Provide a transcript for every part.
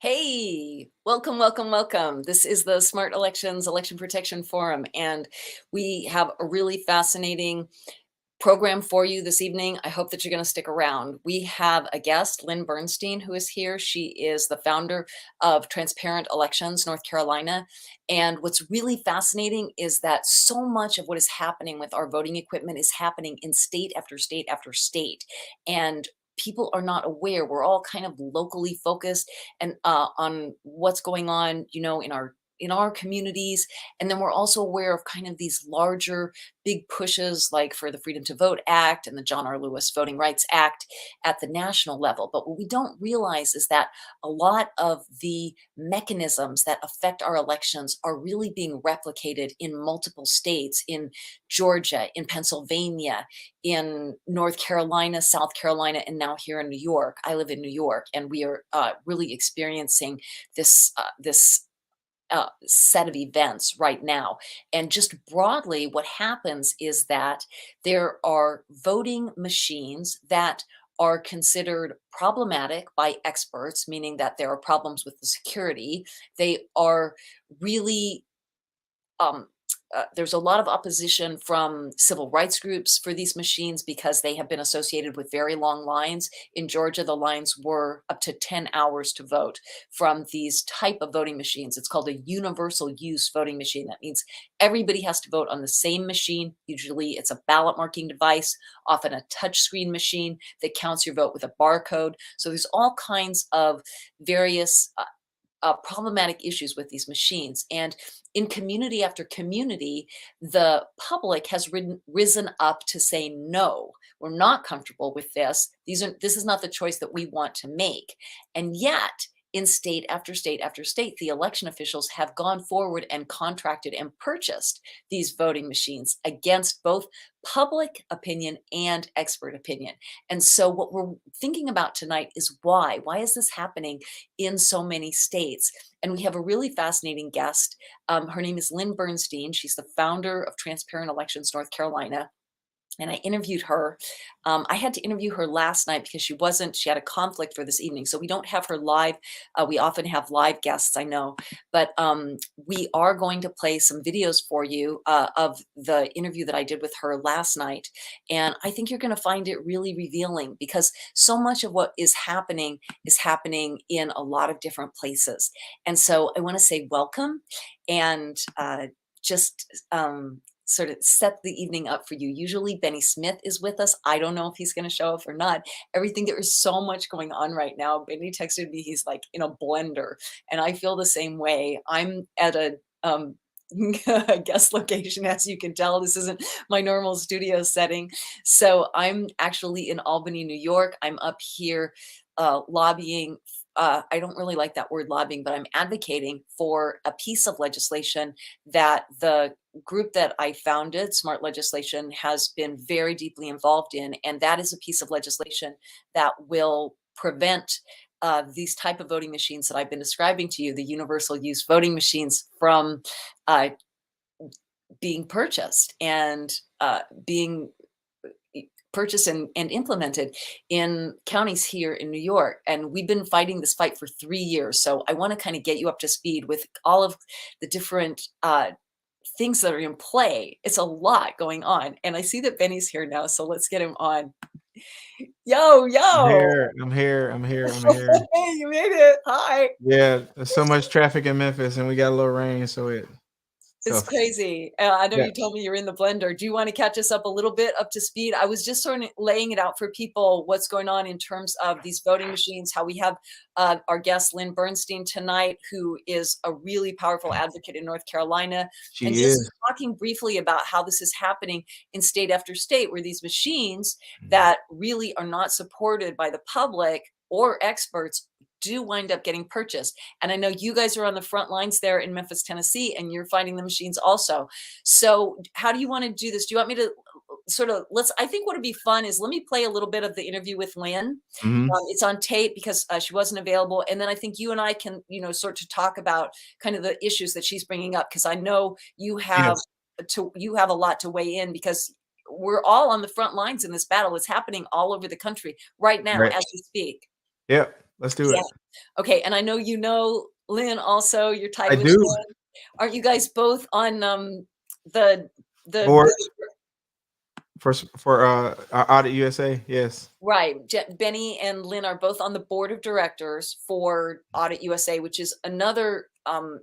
Hey, welcome, welcome, welcome. This is the Smart Elections Election Protection Forum, and we have a really fascinating program for you this evening. I hope that you're going to stick around. We have a guest, Lynn Bernstein, who is here. She is the founder of Transparent Elections North Carolina. And what's really fascinating is that so much of what is happening with our voting equipment is happening in state after state after state. And people are not aware. We're all kind of locally focused and on what's going on, in our communities. And then we're also aware of kind of these larger big pushes like for the Freedom to Vote Act and the John R. Lewis Voting Rights Act at the national level. But what we don't realize is that a lot of the mechanisms that affect our elections are really being replicated in multiple states, in Georgia, in Pennsylvania, in North Carolina, South Carolina, and now here in New York. I live in New York, and we are really experiencing this set of events right now. And just broadly, what happens is that there are voting machines that are considered problematic by experts, meaning that there are problems with the security. They are really um, there's a lot of opposition from civil rights groups for these machines because they have been associated with very long lines. In Georgia, the lines were up to 10 hours to vote from these type of voting machines. It's called a universal use voting machine. That means everybody has to vote on the same machine. Usually it's a ballot marking device, often a touchscreen machine that counts your vote with a barcode. So there's all kinds of various problematic issues with these machines. And in community after community, the public has risen up to say, no, we're not comfortable with this. This is not the choice that we want to make. And yet, in state after state after state, the election officials have gone forward and contracted and purchased these voting machines against both public opinion and expert opinion. And so what we're thinking about tonight is why. Why is this happening in so many states? And we have a really fascinating guest. Her name is Lynn Bernstein. She's the founder of Transparent Elections North Carolina. And I interviewed her. I had to interview her last night because she had a conflict for this evening. So we don't have her live. We often have live guests, I know. But we are going to play some videos for you of the interview that I did with her last night. And I think you're going to find it really revealing because so much of what is happening in a lot of different places. And so I want to say welcome and just sort of set the evening up for you. Usually Benny Smith is with us. I don't know if he's going to show up or not. There is so much going on right now. Benny texted me, he's like in a blender, and I feel the same way. I'm at a guest location, as you can tell. This isn't my normal studio setting. So I'm actually in Albany, New York. I'm up here lobbying. I don't really like that word lobbying, but I'm advocating for a piece of legislation that the group that I founded, Smart Legislation, has been very deeply involved in. And that is a piece of legislation that will prevent these type of voting machines that I've been describing to you, the universal use voting machines, from uh, being purchased and being purchased and implemented in counties here in New York. And we've been fighting this fight for 3 years. So I want to kind of get you up to speed with all of the different things that are in play. It's a lot going on. And I see that Benny's here now. So let's get him on. Yo, I'm yo. here. I'm here. I'm here. I'm here. Hey, you made it. Hi. Yeah, there's so much traffic in Memphis, and we got a little rain, so it's It's tough. crazy. I know Yeah. you told me you're in the blender. Do you want to catch us up a little bit up to speed? I was just sort of laying it out for people what's going on in terms of these voting machines, how we have our guest, Lynn Bernstein, tonight, who is a really powerful advocate in North Carolina, and She just is. talking briefly about how this is happening in state after state, where these machines that really are not supported by the public or experts do wind up getting purchased. And I know you guys are on the front lines there in Memphis, Tennessee, and you're finding the machines also. So how do you want to do this? Do you want me to sort of I think what would be fun is let me play a little bit of the interview with Lynn. Mhm. It's on tape because she wasn't available. And then I think you and I can, sort to talk about kind of the issues that she's bringing up, because I know Yes. you have a lot to weigh in, because we're all on the front lines in this battle. It's happening all over the country right now Right. as we speak. Yep. Let's do Yeah. it. Okay, and I know you know Lynn also, you're I tied with do. Lynn. Aren't you guys both on, the Board board of for Audit USA. Yes. right, Benny and Lynn are both on the board of directors for Audit USA, which is another,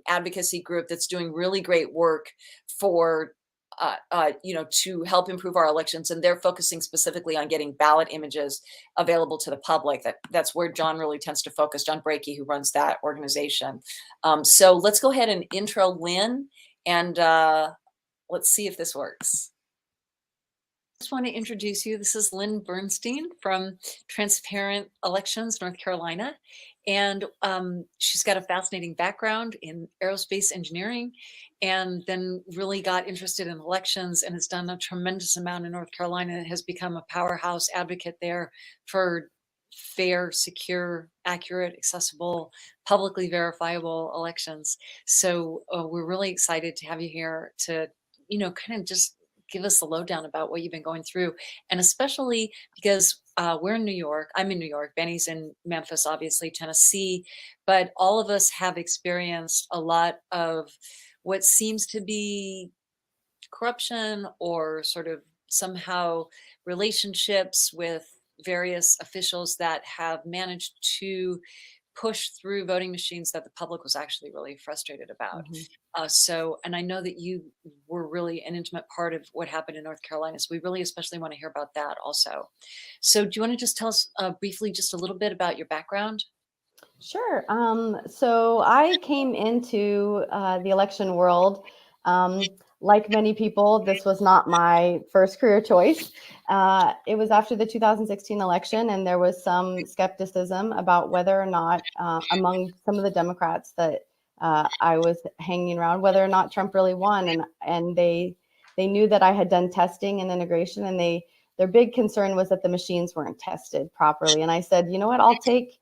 advocacy group that's doing really great work for, to help improve our elections, and they're focusing specifically on getting ballot images available to the public. That's where John really tends to focus, John Brakey, who runs that organization. So let's go ahead and intro Lynn, and, let's see if this works. Just want to introduce you. This is Lynn Bernstein from Transparent Elections, North Carolina. And she's got a fascinating background in aerospace engineering, and then really got interested in elections and has done a tremendous amount in North Carolina and has become a powerhouse advocate there for fair, secure, accurate, accessible, publicly verifiable elections. So we're really excited to have you here to, kind of just give us the lowdown about what you've been going through, and especially because we're in New York. I'm in New York. Benny's in Memphis, obviously, Tennessee, but all of us have experienced a lot of what seems to be corruption or sort of somehow relationships with various officials that have managed to push through voting machines that the public was actually really frustrated about. Mhm. And I know that you were really an intimate part of what happened in North Carolina. So we really especially want to hear about that also. So do you want to just tell us briefly just a little bit about your background? Sure. So I came into the election world. Like many people, this was not my first career choice. It was after the 2016 election, and there was some skepticism about whether or not, among some of the Democrats that I was hanging around, whether or not Trump really won. And they knew that I had done testing and integration, and their big concern was that the machines weren't tested properly. And I said, you know what, I'll take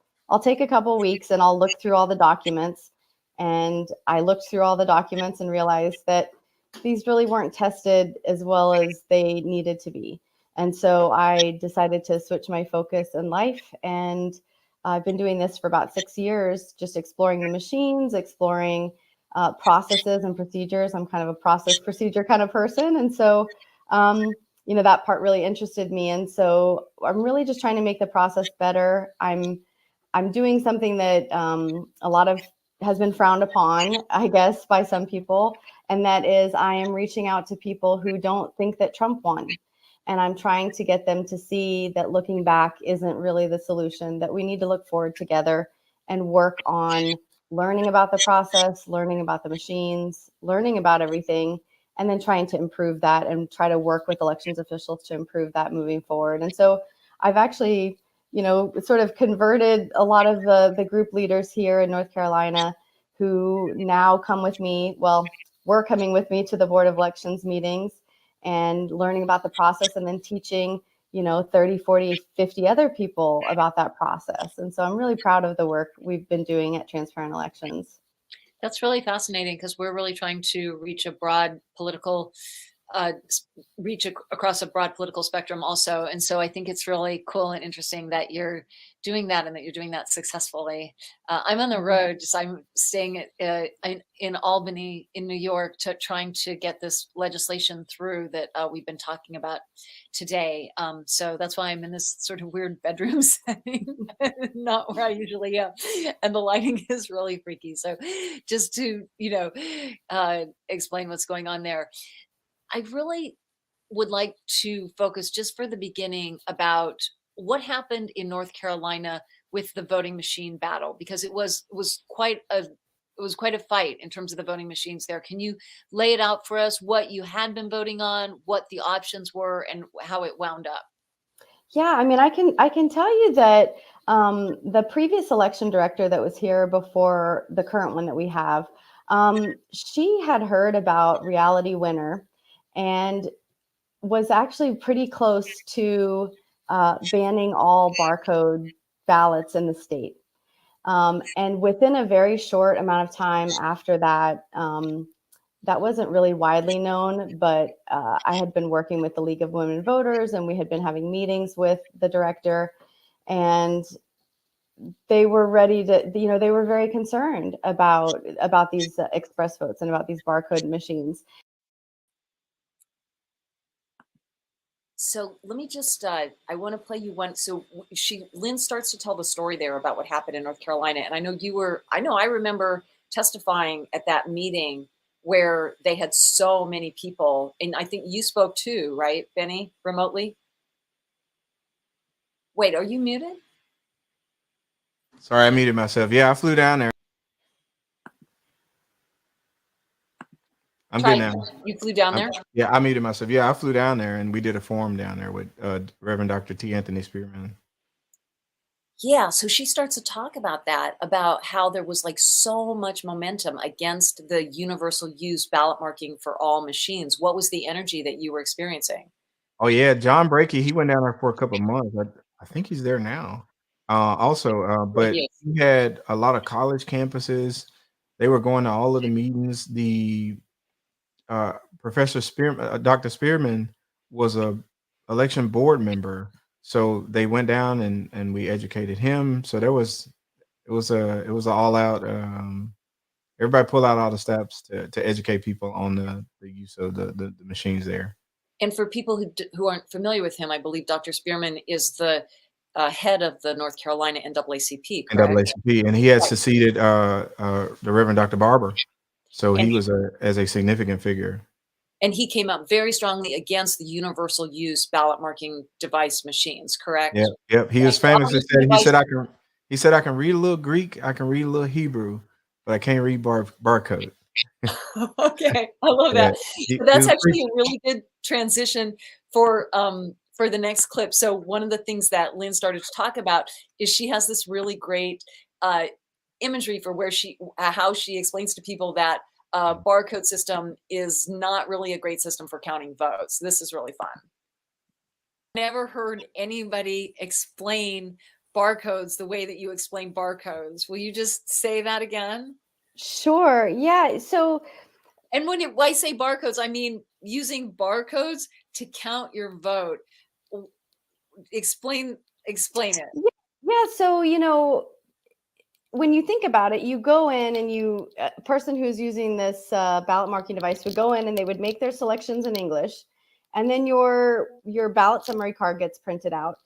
a couple of weeks and I'll look through all the documents. And I looked through all the documents and realized that these really weren't tested as well as they needed to be. And so I decided to switch my focus in life. And I've been doing this for about 6 years, just exploring the machines, exploring processes and procedures. I'm kind of a process procedure kind of person. And so, that part really interested me. And so I'm really just trying to make the process better. I'm doing something that a lot of has been frowned upon, I guess, by some people, and that is I am reaching out to people who don't think that Trump won. And I'm trying to get them to see that looking back isn't really the solution, that we need to look forward together and work on learning about the process, learning about the machines, learning about everything, and then trying to improve that and try to work with elections officials to improve that moving forward. And so I've actually sort of converted a lot of the group leaders here in North Carolina who now come with me. Well, were coming with me to the Board of Elections meetings and learning about the process, and then teaching, 30, 40, 50 other people about that process. And so I'm really proud of the work we've been doing at Transparent Elections. That's really fascinating because we're really trying to reach a broad political uh, across a broad political spectrum also. And so I think it's really cool and interesting that you're doing that and that you're doing that successfully. I'm on the road, just I'm staying in Albany, in New York, trying to get this legislation through that we've been talking about today. So that's why I'm in this sort of weird bedroom setting, not where I usually am. And the lighting is really freaky. So just to, explain what's going on there. I really would like to focus just for the beginning about what happened in North Carolina with the voting machine battle, because it was quite a fight in terms of the voting machines there. Can you lay it out for us what you had been voting on, what the options were, and how it wound up? Yeah, I mean, I can tell you that the previous election director that was here before the current one that we have, she had heard about Reality Winner and was actually pretty close to banning all barcode ballots in the state. And within a very short amount of time after that, that wasn't really widely known, but I had been working with the League of Women Voters, and we had been having meetings with the director. And they were ready to, they were very concerned about these express votes and about these barcode machines. So let me just, I want to play you one. So Lynn starts to tell the story there about what happened in North Carolina. And I know I remember testifying at that meeting where they had so many people. And I think you spoke too, right, Benny, remotely? Wait, are you muted? Sorry, I muted myself. Yeah, I flew down there. I'm good now. You flew down there? Yeah, I muted myself. Yeah, I flew down there and we did a forum down there with Reverend Dr. T. Anthony Spearman. Yeah, so she starts to talk about that, about how there was like so much momentum against the universal use ballot marking for all machines. What was the energy that you were experiencing? Oh yeah, John Brakey, he went down there for a couple of months. I think he's there now. But Yes. he had a lot of college campuses. They were going to all of the meetings. The Professor Spearman, Dr. Spearman was a election board member. So they went down and we educated him. So it was a all out everybody pulled out all the steps to educate people on the use of the machines there. And for people who aren't familiar with him, I believe Dr. Spearman is the head of the North Carolina NAACP, correct? NAACP, and he had Right. succeeded the Reverend Dr. Barber, so And he was as a significant figure. And he came out very strongly against the universal use ballot marking device machines, correct? Yep, yep. He was famous. He said I can read a little Greek, I can read a little Hebrew, but I can't read barcode. Okay, I love Yeah, that. he So that's was actually a really good transition for the next clip. So one of the things that Lynn started to talk about is she has this really great imagery for how she explains to people that barcode system is not really a great system for counting votes. This is really fun. Never heard anybody explain barcodes the way that you explain barcodes. Will you just say that again? Sure. Yeah. So, And when I say barcodes, I mean using barcodes to count your vote. Explain it. yeah. So, when you think about it, you go in and a person who's using this ballot marking device would go in and they would make their selections in English, and then your ballot summary card gets printed out.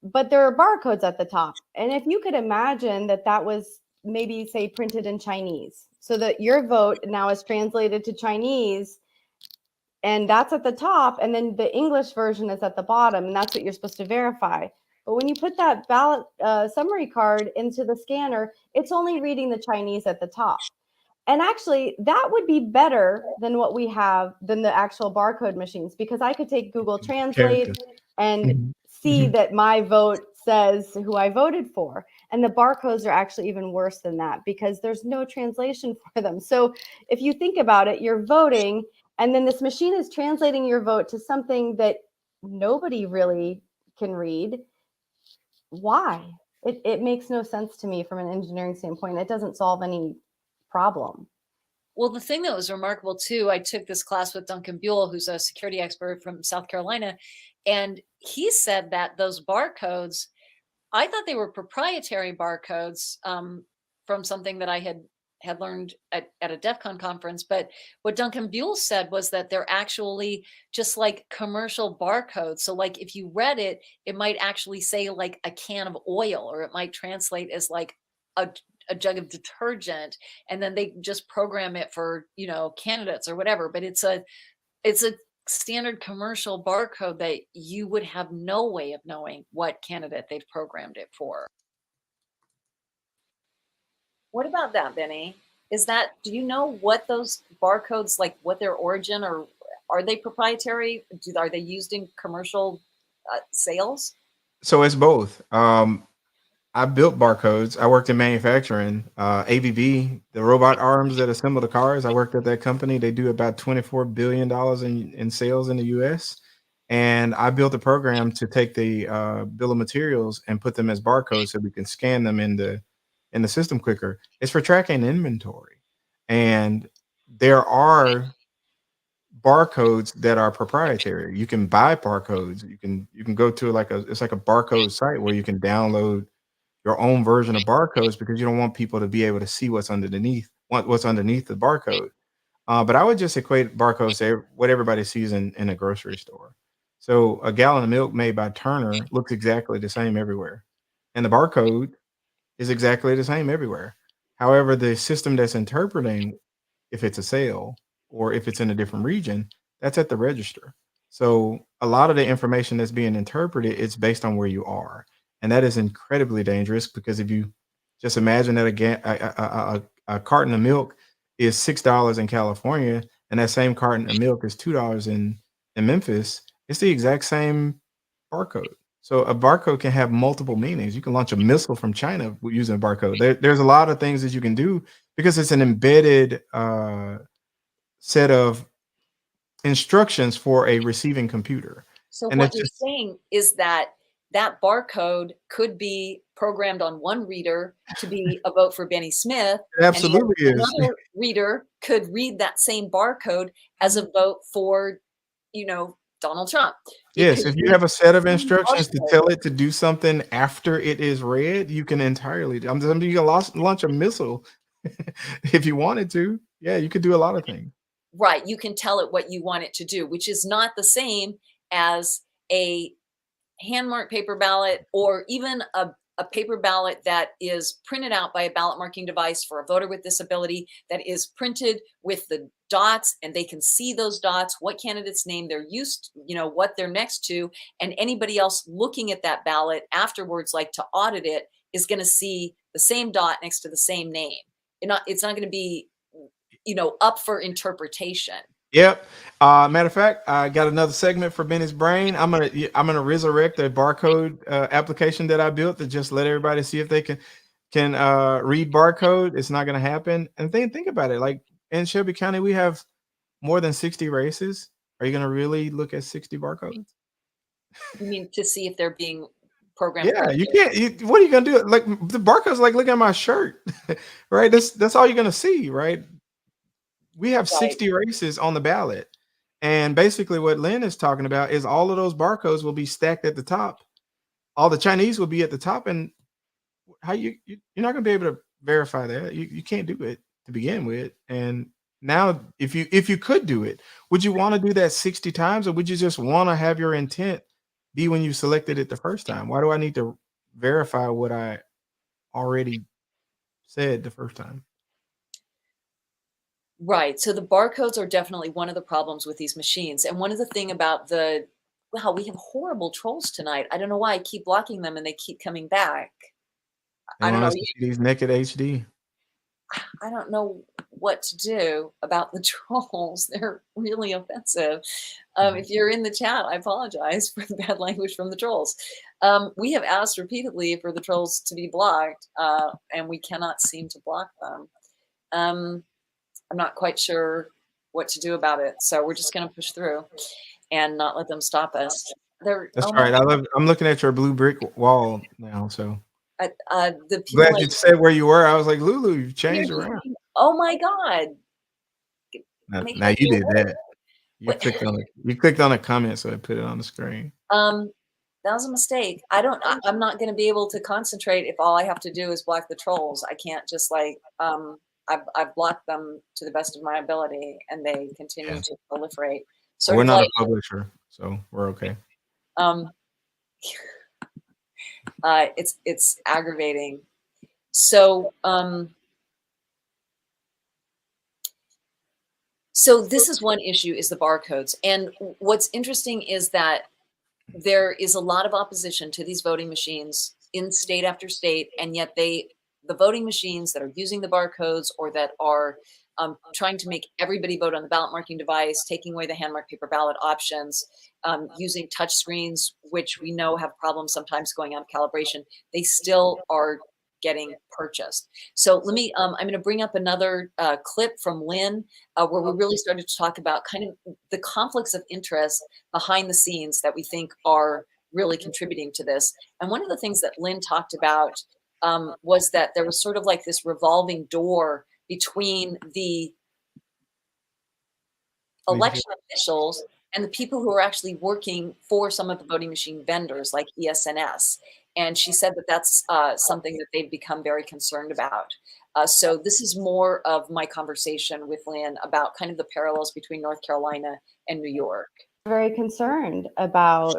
But there are barcodes at the top, and if you could imagine that was maybe say printed in Chinese, so that your vote now is translated to Chinese, and that's at the top, and then the English version is at the bottom, and that's what you're supposed to verify. But when you put that ballot summary card into the scanner, it's only reading the Chinese at the top. And actually, that would be better than what we have, than the actual barcode machines, because I could take Google Translate and see that my vote says who I voted for. And the barcodes are actually even worse than that because there's no translation for them. So if you think about it, you're voting, and then this machine is translating your vote to something that nobody really can read. Why? It makes no sense to me from an engineering standpoint. It doesn't solve any problem. Well, the thing that was remarkable too, I took this class with Duncan Buell, who's a security expert from South Carolina, and he said that those barcodes, I thought they were proprietary barcodes from something that I had learned at a DEF CON conference. But what Duncan Buell said was that they're actually just like commercial barcodes. So like if you read it, it might actually say like a can of oil, or it might translate as like a jug of detergent, and then they just program it for, candidates or whatever. But it's a standard commercial barcode that you would have no way of knowing what candidate they've programmed it for. What about that, Benny? Do you know what those barcodes, like what their origin, or are they proprietary? Are they used in commercial sales? So it's both. I built barcodes. I worked in manufacturing. ABB, the robot arms that assemble the cars, I worked at that company. They do about $24 billion in sales in the US. And I built a program to take the bill of materials and put them as barcodes so we can scan them in the system quicker. It's for tracking inventory. And there are barcodes that are proprietary. You can buy barcodes. You can go to it's like a barcode site where you can download your own version of barcodes because you don't want people to be able to see what's underneath the barcode. But I would just equate barcodes to what everybody sees in a grocery store. So a gallon of milk made by Turner looks exactly the same everywhere, and the barcode is exactly the same everywhere. However, the system that's interpreting if it's a sale or if it's in a different region, that's at the register. So a lot of the information that's being interpreted is based on where you are, and that is incredibly dangerous because if you just imagine that a carton of milk is $6 in California, and that same carton of milk is $2 in Memphis, it's the exact same barcode. So a barcode can have multiple meanings. You can launch a missile from China using a barcode. There's a lot of things that you can do because it's an embedded set of instructions for a receiving computer. So And what it's you're just saying is that that barcode could be programmed on one reader to be a vote for Benny Smith, it and yet absolutely is. another reader could read that same barcode as a vote for, Donald Trump. It Yes, could if you read have a set of the same instructions to barcode. tell it to do something after it is read, you can entirely you can launch a missile if you wanted to. Yeah, you could do a lot of things. Right, you can tell it what you want it to do, which is not the same as a hand-marked paper ballot or even a paper ballot that is printed out by a ballot marking device for a voter with disability that is printed with the dots and they can see those dots, what candidate's name they're what they're next to, and anybody else looking at that ballot afterwards, like to audit it, is going to see the same dot next to the same name. It's not going to be, up for interpretation. Yep. Matter of fact, I got another segment for Benny's brain. I'm gonna resurrect a barcode application that I built to just let everybody see if they can read barcode. It's not gonna happen. And think about it. Like in Shelby County, we have more than 60 races. Are you gonna really look at 60 barcodes? You mean to see if they're being programmed Yeah, you correctly? can't. What are you gonna do? Like the barcode's like looking at my shirt, right? That's all you're gonna see, right? We have Right. 60 races on the ballot. And basically what Lynn is talking about is all of those barcodes will be stacked at the top. All the Chinese will be at the top. And how you're not gonna be able to verify that. You can't do it to begin with. And now if you could do it, would you want to do that 60 times or would you just want to have your intent be when you selected it the first time? Why do I need to verify what I already said the first time? Right. So the barcodes are definitely one of the problems with these machines. And one of the thing about wow, we have horrible trolls tonight. I don't know why I keep blocking them and they keep coming back. They I don't want know. us to see these naked HD. I don't know what to do about the trolls. They're really offensive. Mhm. If you're in the chat, I apologize for the bad language from the trolls. We have asked repeatedly for the trolls to be blocked, and we cannot seem to block them. Um, I'm not quite sure what to do about it. So we're just going to push through and not let them stop us. They're, That's oh my right. I'm looking at your blue brick wall now. So God, the people glad like, you said where you were. I was like, Lulu, you've they're changed just around. saying, oh my God, make Now her you be did aware. that. What- You clicked on a comment, so it put it on the screen. Um, that was a mistake. I'm not going to be able to concentrate if all I have to do is block the trolls. I can't just I've blocked them to the best of my ability and they continue Yeah. to proliferate. Well, Sort we're of not a like, publisher, so we're okay. um, it's aggravating. So, so this is one issue is the barcodes. And what's interesting is that there is a lot of opposition to these voting machines in state after state, and yet the voting machines that are using the barcodes or that are trying to make everybody vote on the ballot marking device, taking away the hand marked paper ballot options, using touch screens, which we know have problems sometimes going out of calibration, they still are getting purchased. So I'm going to bring up another clip from Lynn where we really started to talk about kind of the conflicts of interest behind the scenes that we think are really contributing to this. And one of the things that Lynn talked about was that there was sort of like this revolving door between the Need to hear. election officials and the people who are actually working for some of the voting machine vendors like ESNS. And she said that that's something that they've become very concerned about. So this is more of my conversation with Lynn about kind of the parallels between North Carolina and New York. Very concerned about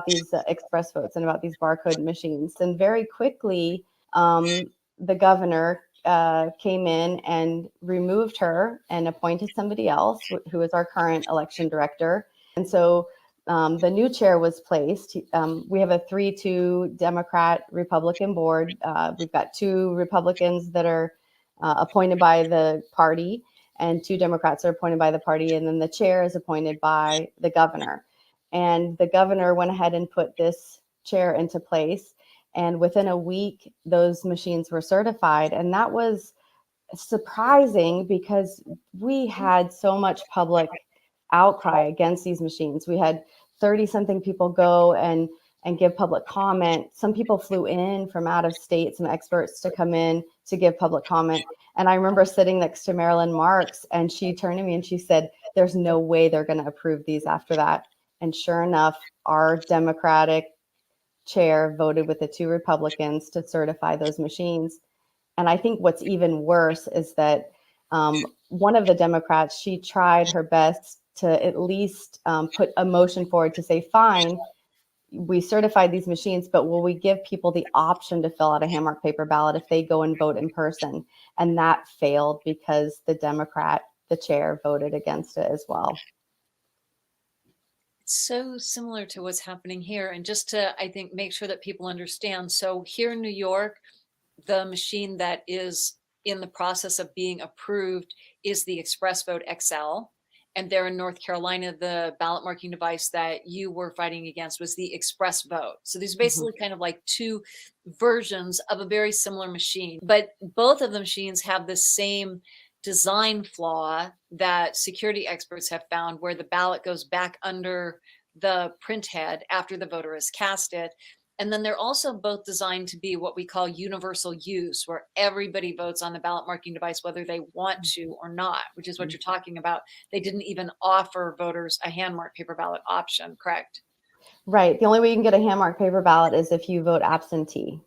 these express votes and about these barcode machines. And very quickly, the governor came in and removed her and appointed somebody else, who is our current election director. And so the new chair was placed. We have a 3-2 Democrat Republican board. We've got 2 Republicans that are appointed by the party, and 2 Democrats are appointed by the party, and then the chair is appointed by the governor. And the governor went ahead and put this chair into place. And within a week, those machines were certified. And that was surprising because we had so much public outcry against these machines. We had 30 something people go and give public comment. Some people flew in from out of state, some experts to come in to give public comment. And I remember sitting next to Marilyn Marks, and she turned to me and she said, there's no way they're going to approve these after that. And sure enough, our Democratic chair voted with the 2 Republicans to certify those machines. And I think what's even worse is that one of the Democrats, she tried her best to at least put a motion forward to say, fine, we certified these machines, but will we give people the option to fill out a hand-marked paper ballot if they go and vote in person? And that failed because the Democrat, the chair, voted against it as well. It's so similar to what's happening here. And just to, I think, make sure that people understand. So here in New York, the machine that is in the process of being approved is the Express Vote XL. And there in North Carolina, the ballot marking device that you were fighting against was the Express Vote. So these are basically kind of like 2 versions of a very similar machine. But both of the machines have the same design flaw that security experts have found, where the ballot goes back under the print head after the voter has cast it. And then they're also both designed to be what we call universal use, where everybody votes on the ballot marking device, whether they want to or not, which is what you're talking about. They didn't even offer voters a hand marked paper ballot option, correct? Right. The only way you can get a hand-marked paper ballot is if you vote absentee.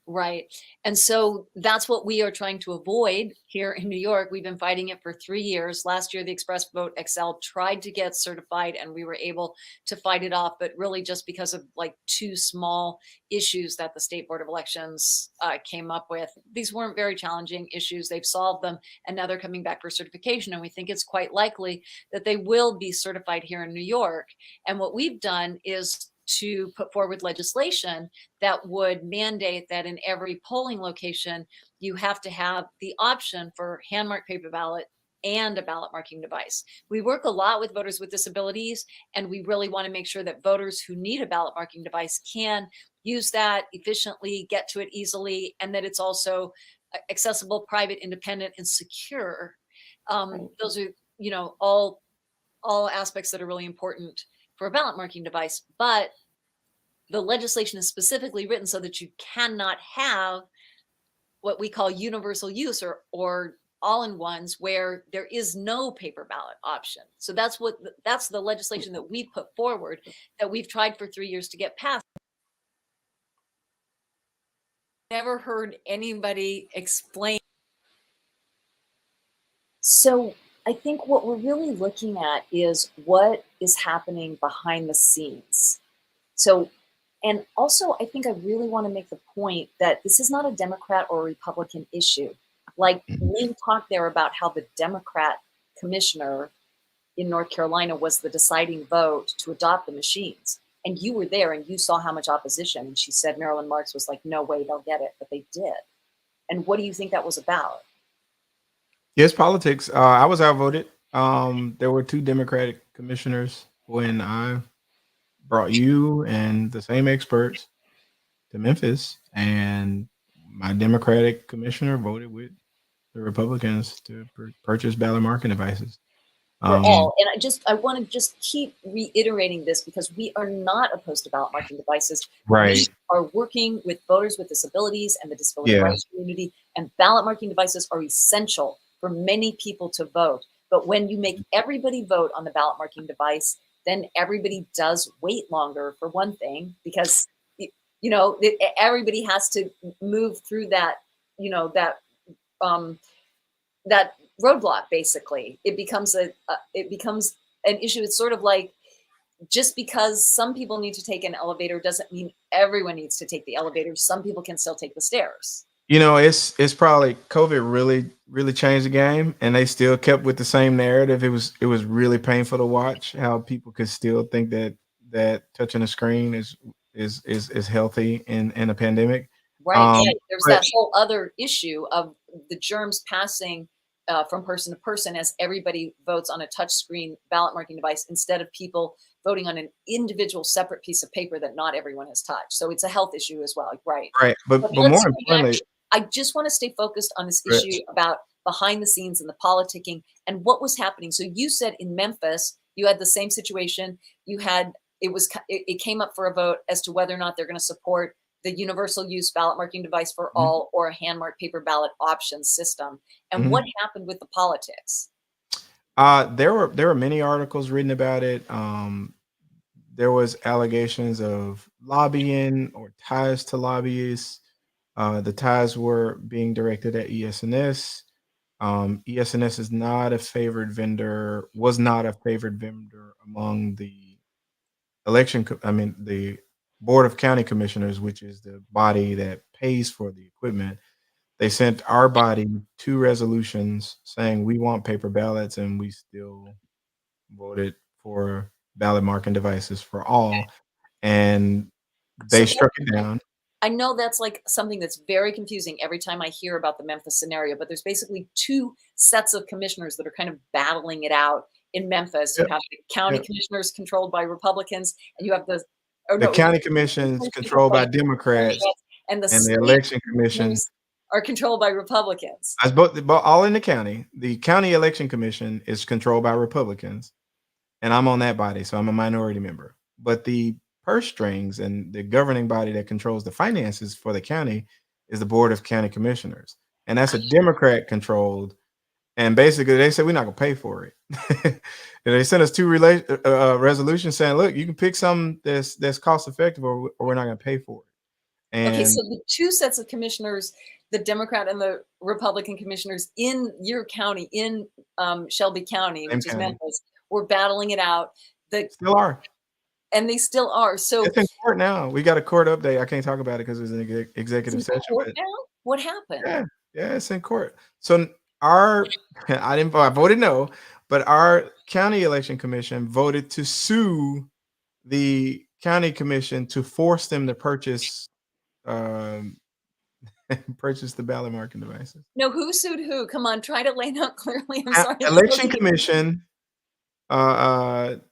Right. And so that's what we are trying to avoid here in New York. We've been fighting it for 3 years. Last year, the Express Vote XL tried to get certified and we were able to fight it off, but really just because of like 2 small issues that the State Board of Elections came up with. These weren't very challenging issues. They've solved them, and now they're coming back for certification. And we think it's quite likely that they will be certified here in New York. And what we've done is to put forward legislation that would mandate that in every polling location, you have to have the option for hand-marked paper ballot and a ballot marking device. We work a lot with voters with disabilities, and we really want to make sure that voters who need a ballot marking device can use that efficiently, get to it easily, and that it's also accessible, private, independent, and secure. Those are, all aspects that are really important for a ballot marking device. But the legislation is specifically written so that you cannot have what we call universal use or all-in-ones where there is no paper ballot option. So that's the legislation that we put forward, that we've tried for 3 years to get passed. Never heard anybody explain. So I think what we're really looking at is what is happening behind the scenes. So, and also I think I really want to make the point that this is not a Democrat or Republican issue. Like Lynn talked there about how the Democrat commissioner in North Carolina was the deciding vote to adopt the machines. And you were there and you saw how much opposition. And she said Marilyn Marks was like, no way they'll get it, but they did. And what do you think that was about? Yes, politics. I was outvoted. There were 2 Democratic commissioners when I brought you and the same experts to Memphis, and my Democratic commissioner voted with the Republicans to purchase ballot marking devices. For all. And I want to just keep reiterating this because we are not opposed to ballot marking devices. Right. We are working with voters with disabilities and the disability rights community, and ballot marking devices are essential for many people to vote. But when you make everybody vote on the ballot marking device, then everybody does wait longer, for one thing, because everybody has to move through that, um, that roadblock. Basically, it becomes an issue. It's sort of like, just because some people need to take an elevator doesn't mean everyone needs to take the elevator. Some people can still take the stairs. It's probably COVID really changed the game, and they still kept with the same narrative. It was really painful to watch how people could still think that touching a screen is healthy in a pandemic. Right. Yeah. There's But that whole other issue of the germs passing from person to person as everybody votes on a touch screen ballot marking device instead of people voting on an individual separate piece of paper that not everyone has touched. So it's a health issue as well. Right. right, But but let's more go back. importantly, I just want to stay focused on this Rich, issue about behind the scenes and the politicking and what was happening. So you said in Memphis, you had the same situation. You had, it came up for a vote as to whether or not they're going to support the universal use ballot marking device for mhm, all or a hand marked paper ballot option system. And what mhm. happened with the politics? There were many articles written about it. There was allegations of lobbying or ties to lobbyists. The ties were being directed at ES&S. ES&S is not a favored vendor, was not a favored vendor among the the Board of County Commissioners, which is the body that pays for the equipment. They sent our body two resolutions saying we want paper ballots, and we still voted for ballot marking devices for all, and they So struck it down. I know that's like something that's very confusing every time I hear about the Memphis scenario, but there's basically two sets of commissioners that are kind of battling it out in Memphis. You Yep, have the county yep. commissioners controlled by Republicans, and you have the, oh The no, county commission's controlled by Democrats, Democrats, and the and the state election commission commissioners are controlled by Republicans. as both all in the county. The county election commission is controlled by Republicans, and I'm on that body, so I'm a minority member. But the purse strings and the governing body that controls the finances for the county is the Board of County Commissioners, and that's a Democrat controlled. And basically, they said we're not gonna pay for it. And they sent us two resolutions saying, "Look, you can pick some that's cost effective, or we're not gonna pay for it." Okay, And so the two sets of commissioners, the Democrat and the Republican commissioners in your county, in Shelby County, same which is county Memphis, were battling it out. still are. And they still are. So It's in court now. We got a court update. I can't talk about it because it was an it's executive in session, court but now? What happened? yeah, yeah, it's in court. So our I voted no, but our county election commission voted to sue the county commission to force them to purchase um, purchase the ballot marking devices. No, who sued who? Come on, try to lay it out clearly. I'm sorry. I'm so Election confused. commission,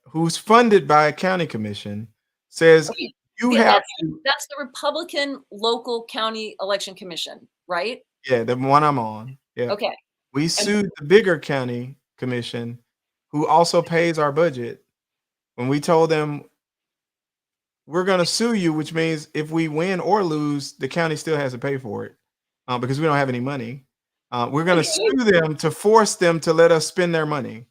who's funded by a county commission, says Okay, you yeah, have to. that's the Republican local county election commission, right? Yeah, the one I'm on. Yeah. Okay. We And sued the bigger county commission, who also pays our budget, when we told them we're going to sue you, which means if we win or lose, the county still has to pay for it because we don't have any money. We're going to okay, sue them to force them to let us spend their money.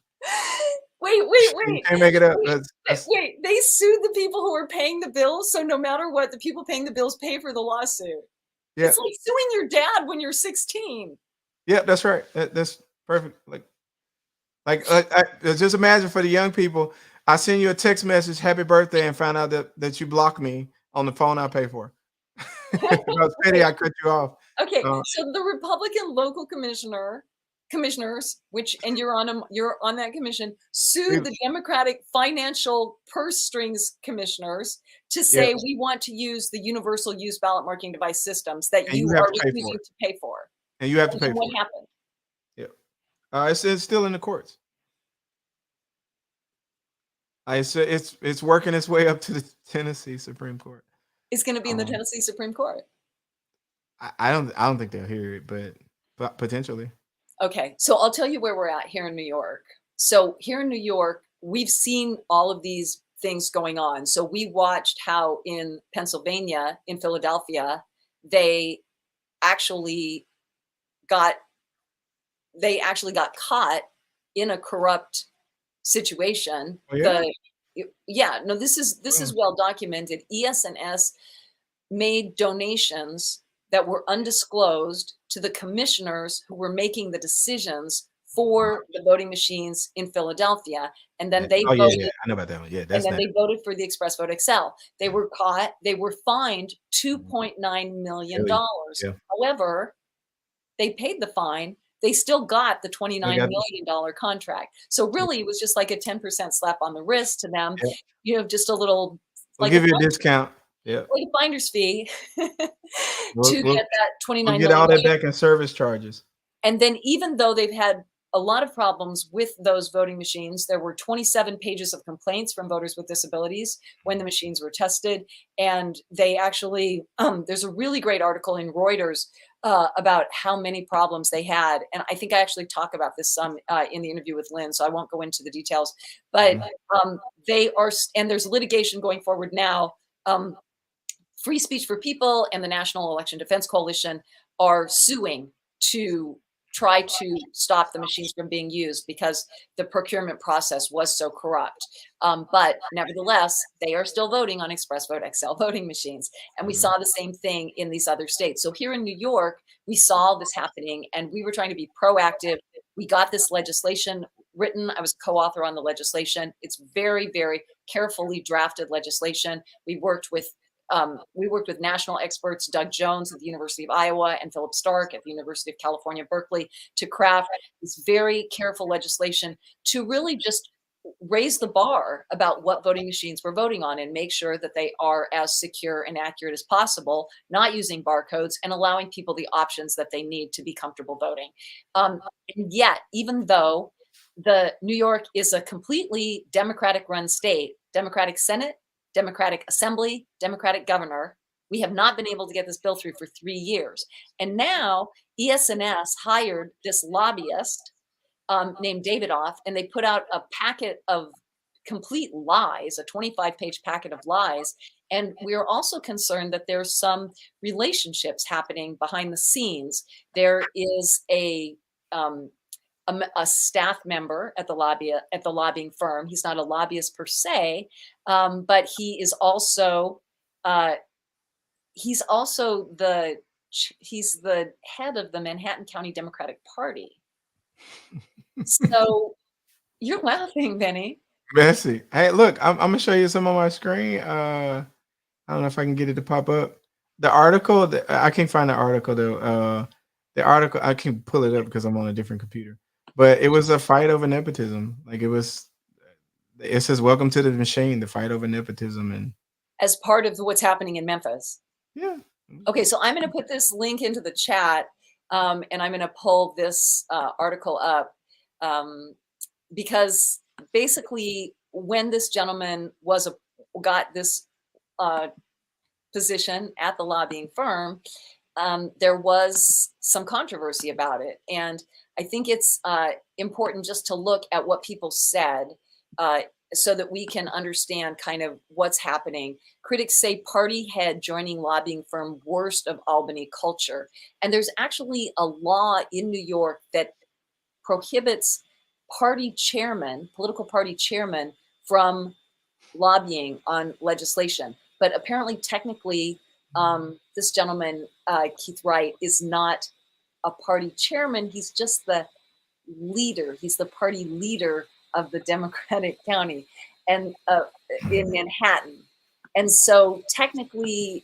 wait, You can't make it up. wait. They sued the people who are paying the bills, so no matter what, the people paying the bills pay for the lawsuit. Yeah, It's like suing your dad when you're 16. yeah, that's right. That's perfect. Just imagine for the young people, I send you a text message, happy birthday, and find out that you blocked me on the phone I pay for. If I was petty, I cut you off. Okay, Uh, so the Republican local commissioners, which and you're on that commission, sued we- the Democratic financial purse strings commissioners to yeah, say we want to use the universal use ballot marking device systems that and you you have are to pay for refusing it, to pay for. and you have to And pay then for what it. happened? Yeah, it's still in the courts. I said it's working its way up to the Tennessee Supreme Court. It's going to be in the Um, Tennessee Supreme Court. I don't think they'll hear it, but potentially. Okay, so I'll tell you where we're at here in New York. So here in New York, we've seen all of these things going on. So we watched how in Pennsylvania, in Philadelphia, they actually got caught in a corrupt situation. Oh yeah. Yeah, no, this is Mm. well documented. ES&S made donations that were undisclosed to the commissioners who were making the decisions for the voting machines in Philadelphia. And then they Oh yeah, yeah, voted, I know about that one. Yeah, and that's then not. they voted for the Express Vote XL. They were caught, they were fined $2.9 million. Really, yeah. However, they paid the fine. They still got the I $29 got million contract. So really it was just like a 10% slap on the wrist to them, yeah. just a little, We'll like a give you a discount. Yeah. like a finder's fee We'll to we'll get that we'll 29 get million. all that back in service charges. And then even though they've had a lot of problems with those voting machines, there were 27 pages of complaints from voters with disabilities when the machines were tested. And they actually, there's a really great article in Reuters about how many problems they had. And I think I actually talk about this some in the interview with Lynn, so I won't go into the details. But they are, and there's litigation going forward now. Free Speech for People and the National Election Defense Coalition are suing to try to stop the machines from being used because the procurement process was so corrupt. But nevertheless, they are still voting on Express Vote XL voting machines. And we saw the same thing in these other states. So here in New York, we saw this happening and we were trying to be proactive. We got this legislation written. I was co-author on the legislation. It's very, very carefully drafted legislation. We worked with national experts, Doug Jones at the University of Iowa and Philip Stark at the University of California, Berkeley, to craft this very careful legislation to really just raise the bar about what voting machines we're voting on and make sure that they are as secure and accurate as possible, not using barcodes and allowing people the options that they need to be comfortable voting. And yet, even though the New York is a completely Democratic run state, Democratic Senate, Democratic Assembly, Democratic governor, we have not been able to get this bill through for 3 years. And now ES&S hired this lobbyist named Davidoff, and they put out a packet of complete lies, a 25-page packet of lies. And we are also concerned that there's some relationships happening behind the scenes. There is a staff member at the lobbying firm. He's not a lobbyist per se, but he is also he's the head of the Manhattan County Democratic Party. So you're laughing, Benny. Messy. Hey, look, I'm gonna show you some on my screen. I don't know if I can get it to pop up. The article, I can't find the article though. The article I can pull it up because I'm on a different computer. But it was a fight over nepotism. Like it says, "Welcome to the machine." The fight over nepotism, and as part of what's happening in Memphis. Yeah. Okay, so I'm going to put this link into the chat, and I'm going to pull this article up because basically, when this gentleman got this position at the lobbying firm, there was some controversy about it. And I think it's important just to look at what people said so that we can understand kind of what's happening. Critics say party head joining lobbying firm worst of Albany culture. And there's actually a law in New York that prohibits political party chairmen from lobbying on legislation. But apparently, technically, this gentleman, Keith Wright, is not a party chairman. He's just the leader. He's the party leader of the Democratic County and in Manhattan. And so technically,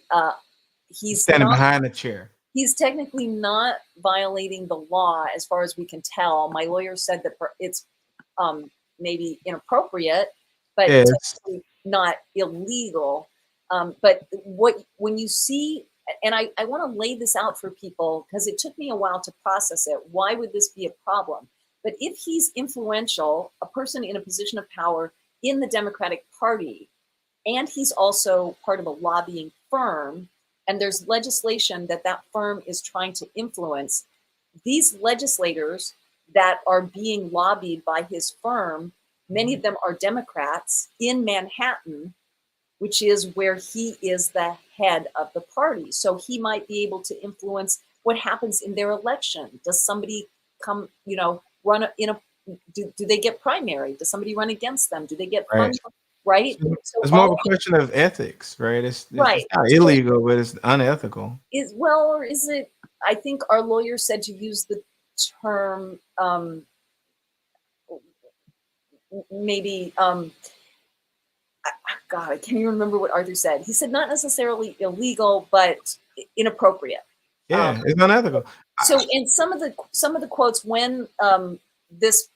he's standing not behind the chair. He's technically not violating the law as far as we can tell. My lawyer said that it's maybe inappropriate, but technically not illegal. But when you see, and I want to lay this out for people because it took me a while to process it. Why would this be a problem? But if he's influential, a person in a position of power in the Democratic Party, and he's also part of a lobbying firm, and there's legislation that firm is trying to influence, these legislators that are being lobbied by his firm, many of them are Democrats in Manhattan, which is where he is the head of the party. So he might be able to influence what happens in their election. Does somebody come, run do they get primary? Does somebody run against them? Do they get funding? right? So It's more of all a question of ethics, right? It's right. not So illegal, but it's unethical. or is it? I think our lawyer said to use the term maybe God, I can't even remember what Arthur said. He said not necessarily illegal, but inappropriate. Um, Yeah, it's unethical. so in some of the quotes this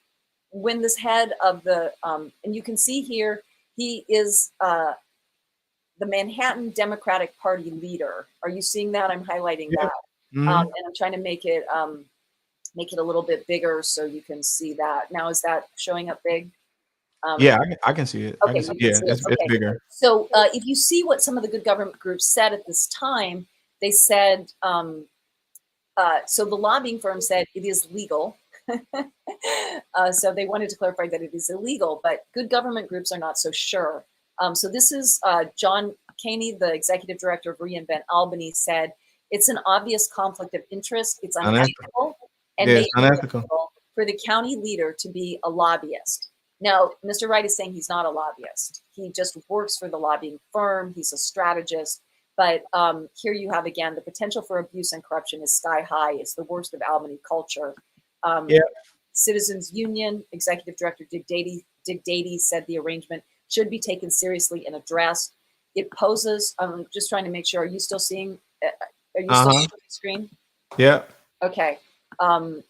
when this head of the and you can see here he is the Manhattan Democratic Party leader. Are you seeing that? I'm highlighting Yeah. that, Mhm. and I'm trying to make it a little bit bigger so you can see that. Now, is that showing up big? Yeah, I can see it. I Okay, can see you can yeah, see it. it's Okay. bigger. So if you see what some of the good government groups said at this time, they said, so the lobbying firm said it is legal. So they wanted to clarify that it is illegal, but good government groups are not so sure. So this is John Caney, the executive director of reInvent Albany, said it's an obvious conflict of interest. It's Unethical. unethical and Yeah, may it's be unethical. illegal for the county leader to be a lobbyist. Now, Mr. Wright is saying he's not a lobbyist. He just works for the lobbying firm. He's a strategist. But here you have again the potential for abuse and corruption is sky high. It's the worst of Albany culture. Um, Yeah, Citizens Union Executive Director Dick Dady said the arrangement should be taken seriously and addressed. It poses. I'm just trying to make sure. Are you still seeing? Are you still uh-huh. seeing the screen? Yeah. Okay.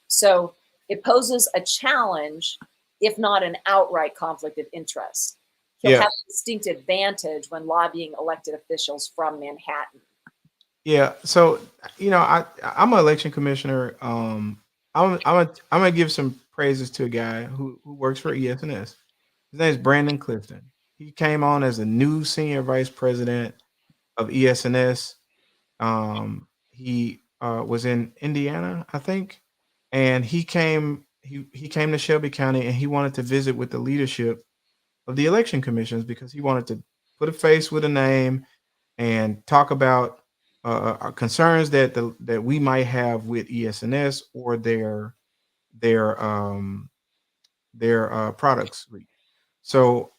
So it poses a challenge, if not an outright conflict of interest. He'll Yeah. have a distinct advantage when lobbying elected officials from Manhattan. Yeah. So, I'm an election commissioner. I'm gonna give some praises to a guy who works for ES&S. His name is Brandon Clifton. He came on as a new senior vice president of ES&S. He was in Indiana, I think, and he came to Shelby County and he wanted to visit with the leadership of the election commissions because he wanted to put a face with a name and talk about concerns that we might have with ES&S or their product suite. So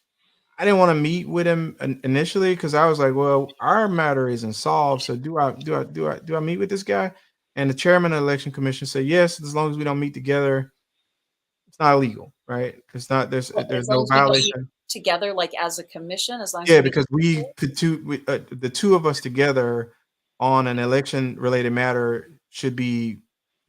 I didn't want to meet with him initially because I was like, well, our matter isn't solved. So do I meet with this guy? And the chairman of the election commission said, yes, as long as we don't meet together, it's not illegal, right? It's not As there's long no as we don't meet violation. together, like as a commission, as long as we Yeah, meet. because the two of us together on an election related matter should be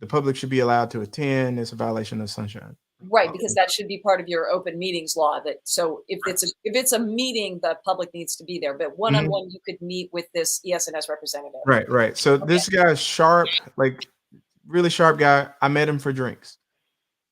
the public should be allowed to attend. It's a violation of sunshine. Right, because that should be part of your open meetings law that so if it's a meeting, the public needs to be there, but Mhm. one-on-one, you could meet with this ES&S representative. Right, right. So Okay. this guy's sharp, like really sharp guy. I met him for drinks.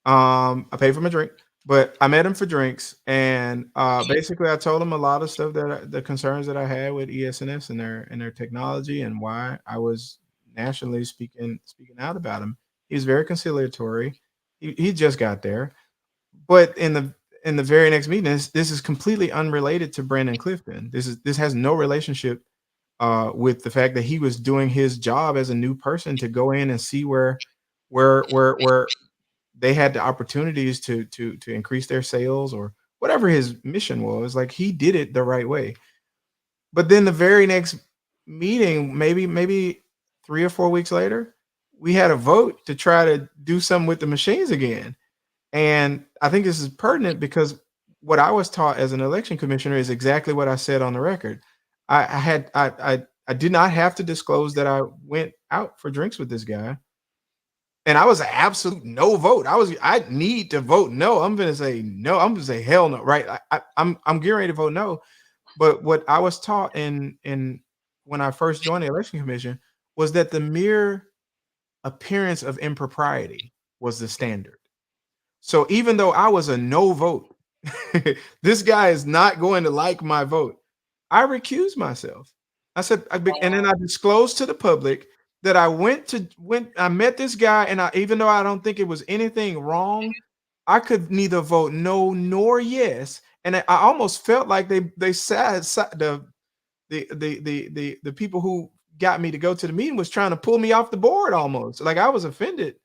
I paid for my drink, but I met him for drinks, and basically I told him a lot of stuff the concerns that I had with ES&S and their technology and why I was nationally speaking out about him. He's very conciliatory. He just got there, but in the very next meeting, this is completely unrelated to Brandon Clifton. This has no relationship with the fact that he was doing his job as a new person to go in and see where they had the opportunities to increase their sales or whatever his mission was. Like he did it the right way. But then the very next meeting, maybe 3 or 4 weeks later, we had a vote to try to do something with the machines again. And I think this is pertinent because what I was taught as an election commissioner is exactly what I said on the record. I did not have to disclose that I went out for drinks with this guy. And I was an absolute no vote. I need to vote no. I'm gonna say no. I'm gonna say hell no. Right? I'm getting ready to vote no. But what I was taught in when I first joined the election commission was that the mere appearance of impropriety was the standard. So even though I was a no vote, this guy is not going to like my vote. I recused myself. And then I disclosed to the public that I met this guy, and even though I don't think it was anything wrong, I could neither vote no nor yes. And I almost felt like they sat the people who got me to go to the meeting was trying to pull me off the board almost. Like I was offended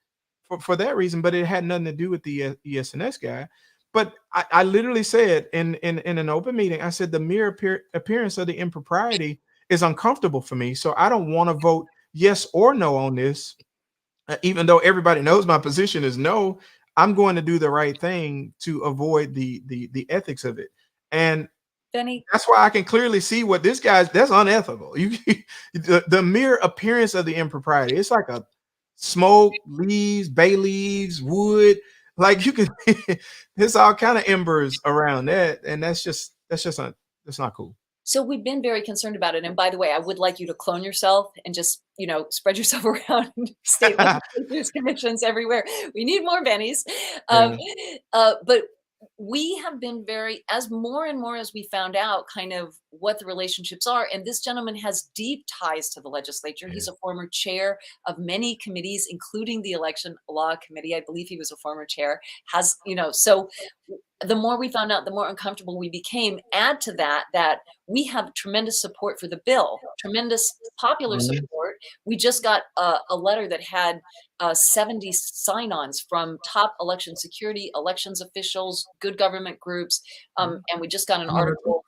for that reason, but it had nothing to do with the ES&S guy. But I literally said in an open meeting, I said the mere appearance of the impropriety is uncomfortable for me. So I don't want to vote yes or no on this, even though everybody knows my position is no. I'm going to do the right thing to avoid the ethics of it. And Benny, that's why I can clearly see what this guy's, that's unethical. You the mere appearance of the impropriety. It's like a smoke, leaves, bay leaves, wood. Like you can there's all kind of embers around that. And that's not cool. so we've been very concerned about it. And by the way, I would like you to clone yourself and just, spread yourself around state legislatures, commissions everywhere. We need more Bennies. Um, but we have been as more and more as we found out kind of what the relationships are. And this gentleman has deep ties to the legislature. Yeah. He's a former chair of many committees, including the Election Law Committee. I believe he was a former chair. So the more we found out, the more uncomfortable we became. Add to that we have tremendous support for the bill, tremendous popular support. We just got a letter that had 70 sign-ons from top election security, elections officials, good government groups, and we just got an article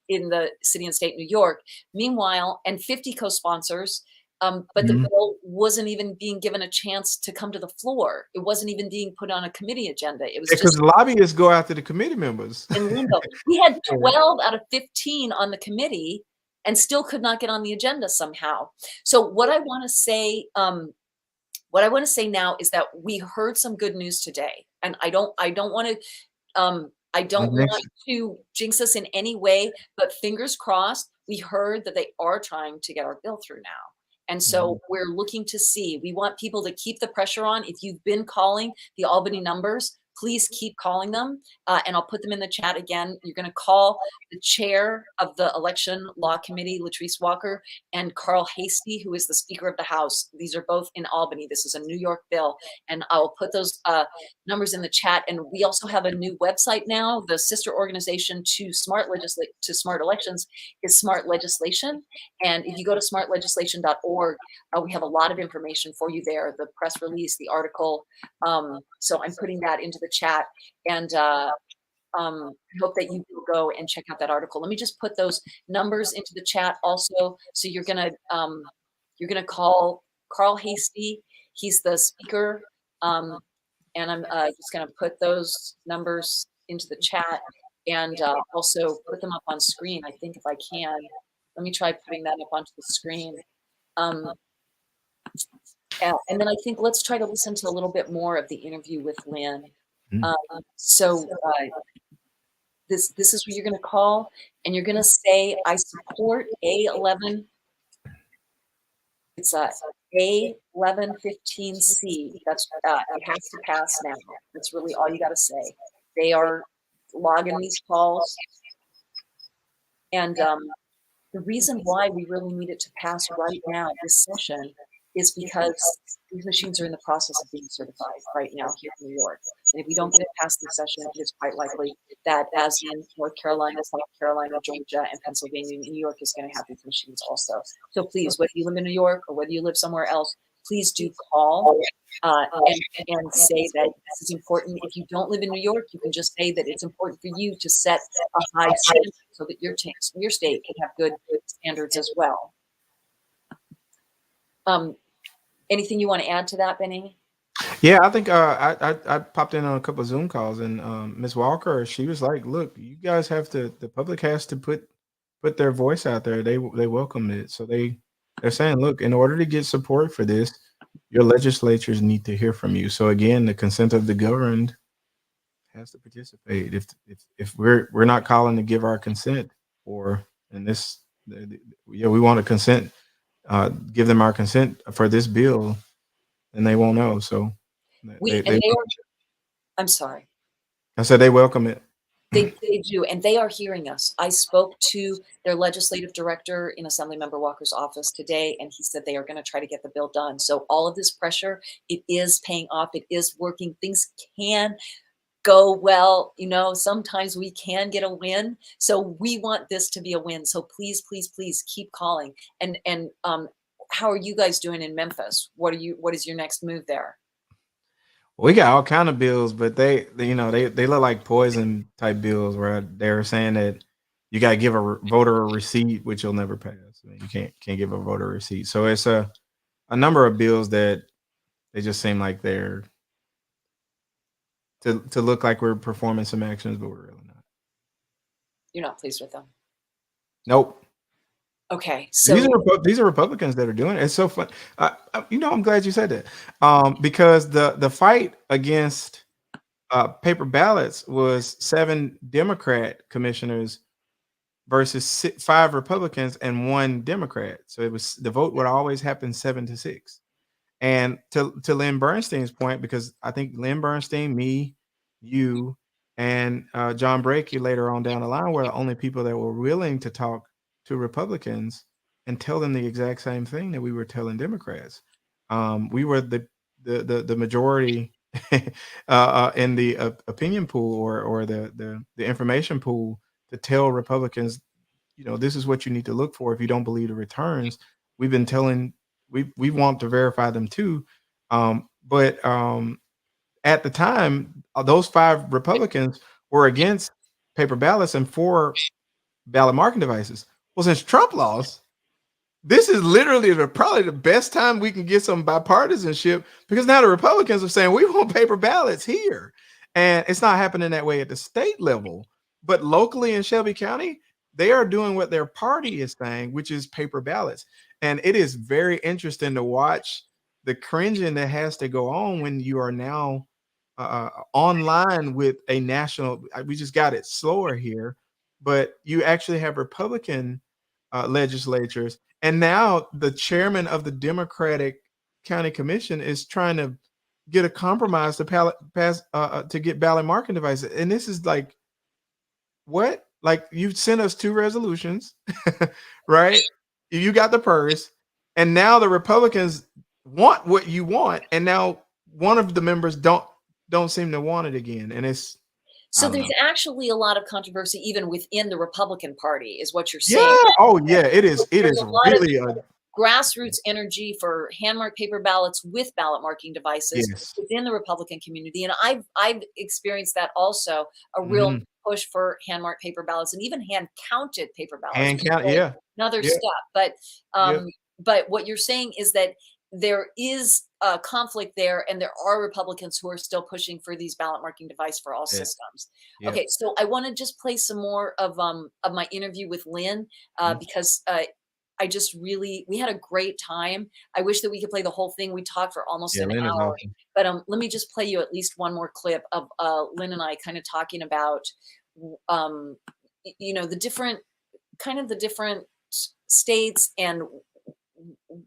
in the City and State New York. Meanwhile, and 50 co-sponsors. But the bill wasn't even being given a chance to come to the floor. It wasn't even being put on a committee agenda. It was Because just lobbyists go after the committee members. in limbo. We had 12 out of 15 on the committee and still could not get on the agenda somehow. So what I want to say, now is that we heard some good news today, and I don't want to jinx us in any way, but fingers crossed. We heard that they are trying to get our bill through now. And so we're looking to see, we want people to keep the pressure on. If you've been calling the Albany numbers, please keep calling them. And I'll put them in the chat again. You're going to call the chair of the Election Law Committee, Latrice Walker, and Carl Hasty, who is the Speaker of the House. These are both in Albany. This is a New York bill. And I'll put those numbers in the chat. And we also have a new website now. The sister organization to Smart Elections is Smart Legislation. And if you go to smartlegislation.org, we have a lot of information for you there, the press release, the article. So I'm putting that into the chat, and I hope that you will go and check out that article. Let me just put those numbers into the chat also. So you're gonna call Carl Hasty. He's the speaker, and I'm just gonna put those numbers into the chat and also put them up on screen. I think if I can, let me try putting that up onto the screen. And then I think let's try to listen to a little bit more of the interview with Lynn. This is what you're going to call, and you're going to say, I support A11. It's A1115C. That's it has to pass now. That's really all you got to say. They are logging these calls, and the reason why we really need it to pass right now this session is because these machines are in the process of being certified right now here in New York. And if we don't get it past this session, it is quite likely that, as in North Carolina, South Carolina, Georgia, and Pennsylvania, New York is going to have these machines also. So please, whether you live in New York or whether you live somewhere else, please do call and say that this is important. If you don't live in New York, you can just say that it's important for you to set a high standard so that your state can have good standards as well. Anything you want to add to that, Benny? Yeah, I think I popped in on a couple of Zoom calls, and Ms. Walker, she was like, "Look, you guys have to. The public has to put their voice out there. They welcome it. So they're saying, look, in order to get support for this, your legislatures need to hear from you. So again, the consent of the governed has to participate. If we're not calling to give our consent, we want to consent, give them our consent for this bill, and they won't know. So I'm sorry. I said they welcome it. They do, and they are hearing us. I spoke to their legislative director in Assemblymember Walker's office today, and he said they are going to try to get the bill done. So all of this pressure, it is paying off. It is working. Things can go well. Sometimes we can get a win. So we want this to be a win. So please, please, please keep calling. And how are you guys doing in Memphis? What is your next move there? We got all kind of bills, but they look like poison type bills where they're saying that you got to give a voter a receipt, which you'll never pass. I mean, you can't give a voter a receipt. So it's a number of bills that they just seem like they're to look like we're performing some actions, but we're really not. You're not pleased with them. Nope. Okay, so These are Republicans that are doing it. It's so fun. I'm glad you said that, because the fight against paper ballots was 7 Democrat commissioners versus 5 Republicans and 1 Democrat. So it was the vote would always happen 7-6. And to Lynn Bernstein's point, because I think Lynn Bernstein, me, you, and John Brakey later on down the line were the only people that were willing to talk to Republicans and tell them the exact same thing that we were telling Democrats. We were the majority in the opinion pool or the information pool to tell Republicans, this is what you need to look for if you don't believe the returns. We've been telling we want to verify them too, but at the time, those 5 Republicans were against paper ballots and for ballot marking devices. Well, since Trump lost, this is literally probably the best time we can get some bipartisanship, because now the Republicans are saying we want paper ballots here. And it's not happening that way at the state level, but locally in Shelby County, they are doing what their party is saying, which is paper ballots. And it is very interesting to watch the cringing that has to go on when you are now online with a national. We just got it slower here, but you actually have Republican legislatures. And now the chairman of the Democratic County Commission is trying to get a compromise to pass to get ballot marking devices. And this is like, what? Like, you sent us 2 resolutions, right? You got the purse, and now the Republicans want what you want, and now one of the members don't seem to want it again. And it's I so don't know. there's actually a lot of controversy even within the Republican Party, is what you're Yeah. saying. Oh yeah. It is. It There's is a lot of really a grassroots energy for hand-marked paper ballots with ballot marking devices yes. within the Republican community, and I've experienced that also, a real Mhm. push for hand-marked paper ballots and even hand-counted paper ballots, Hand which is count. like Yeah. another Yeah. step. But Yeah. what you're saying is that there is a conflict there, and there are Republicans who are still pushing for these ballot marking device for all Yeah. systems. Yeah. Okay, so I want to just play some more of my interview with Lynn, Mhm. because I just really we had a great time. I wish that we could play the whole thing. We talked for almost Yeah. an Lynn is hour, awesome. but let me just play you at least one more clip of Lynn and I kind of talking about the different the different states and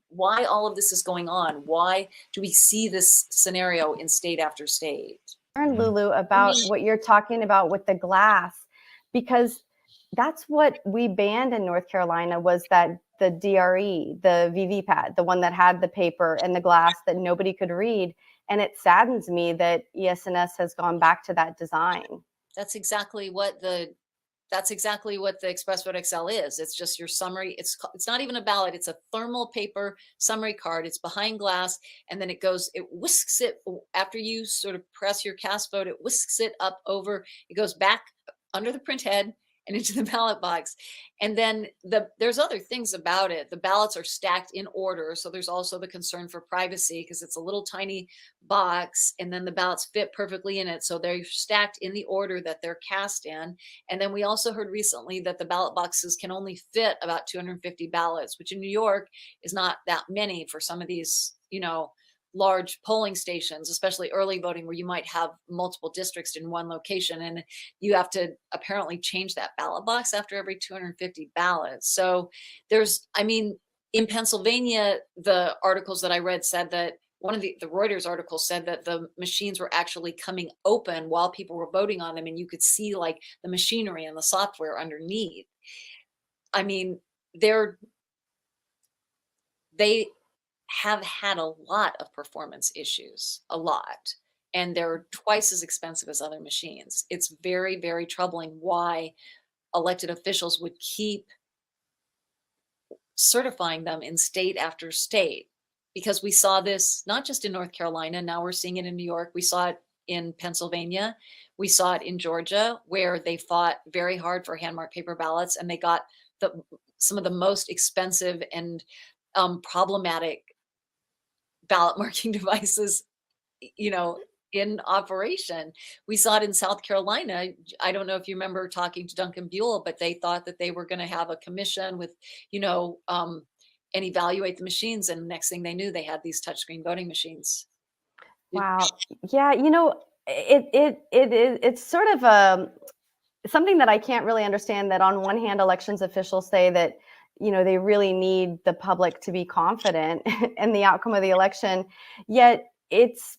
why all of this is going on. Why do we see this scenario in state after state? Learn, Mhm. Lulu, I about mean, what you're talking about with the glass, because that's what we banned in North Carolina, was that the DRE, the VV-pad, the one that had the paper and the glass that nobody could read. And it saddens me that ES&S has gone back to that design. that's exactly what the Express Vote XL is. It's just your summary. It's not even a ballot. It's a thermal paper summary card. It's behind glass, and then it whisks it after you sort of press your cast vote. It whisks it up over. It goes back under the print head and into the ballot box. And then there's other things about it. The ballots are stacked in order, so there's also the concern for privacy because it's a little tiny box, and then the ballots fit perfectly in it, so they're stacked in the order that they're cast in. And then we also heard recently that the ballot boxes can only fit about 250 ballots, which in New York is not that many for some of these, large polling stations, especially early voting, where you might have multiple districts in one location. And you have to apparently change that ballot box after every 250 ballots. So in Pennsylvania, the articles that I read said that one of the Reuters article said that the machines were actually coming open while people were voting on them, and you could see like the machinery and the software underneath. I mean, they have had a lot of performance issues, a lot, and they're twice as expensive as other machines. It's very, very troubling why elected officials would keep certifying them in state after state. because we saw this not just in North Carolina, now we're seeing it in New York, we saw it in Pennsylvania, we saw it in Georgia, where they fought very hard for hand-marked paper ballots, and they got some of the most expensive and problematic ballot marking devices, you know, in operation. We saw it in South Carolina. I don't know if you remember talking to Duncan Buell, but they thought that they were going to have a commission with, you know, and evaluate the machines. And next thing they knew, they had these touchscreen voting machines. Wow. Yeah, it's sort of something that I can't really understand, that on one hand, elections officials say that, they really need the public to be confident in the outcome of the election. Yet it's